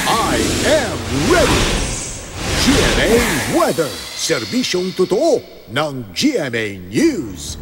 I am ready! GMA Weather. Serbisyong totoo ng GMA News.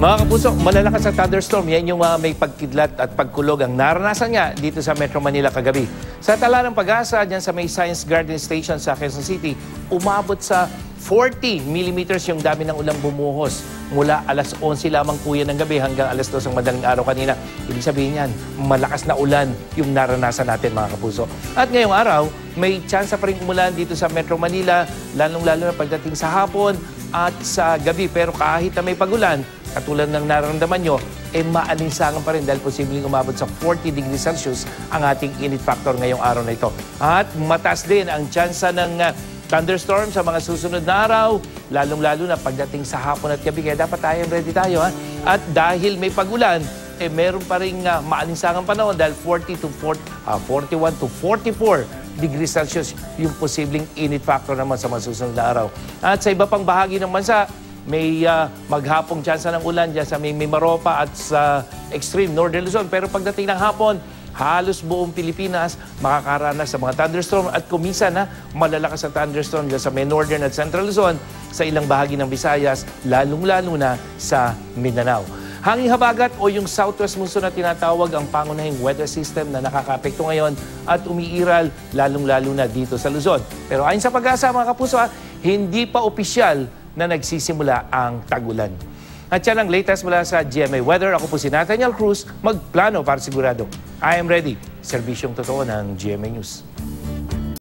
Mga kapuso, malalakas ang thunderstorm. Yan yung may pagkidlat at pagkulog ang naranasan nga dito sa Metro Manila kagabi. Sa Tala ng Pag-asa, dyan sa may Science Garden Station sa Quezon City, umabot sa 40 millimeters yung dami ng ulang bumuhos. Mula alas 11 lamang po yan ng gabi hanggang alas 2 ng madaling araw kanina. Ibig sabihin yan, malakas na ulan yung naranasan natin mga kapuso. At ngayong araw, may tsansa pa rin umulan dito sa Metro Manila, lalong-lalo na pagdating sa hapon at sa gabi. Pero kahit na may pagulan, katulad ng nararamdaman nyo, maalinsangan pa rin dahil posibleng umabot sa 40 degrees Celsius ang ating init factor ngayong araw na ito. At mataas din ang tsansa ng thunderstorm sa mga susunod na araw, lalong-lalo na pagdating sa hapon at gabi. Kaya dapat ready tayo. At dahil may pagulan, meron pa rin maalinsangan panahon dahil 41 to 44 degrees Celsius yung posibleng init factor naman sa mga susunod na araw. At sa iba pang bahagi ng bansa, may maghapong tsansa ng ulan dyan sa may Mimaropa at sa extreme Northern Luzon. Pero pagdating ng hapon, halos buong Pilipinas makakaranas sa mga thunderstorm at kuminsan malalakas ang thunderstorm dyan sa may Northern at Central Luzon, sa ilang bahagi ng Visayas, lalong-lalo na sa Mindanao. Hanging habagat o yung southwest monsoon na tinatawag ang pangunahing weather system na nakakaapekto ngayon at umiiral lalong-lalo na dito sa Luzon. Pero ayon sa Pag-asa mga kapuso, hindi pa opisyal na nagsisimula ang tag-ulan. At yan ang latest mula sa GMA Weather. Ako po si Nathaniel Cruz, magplano para sigurado. I am ready. Serbisyong totoo ng GMA News.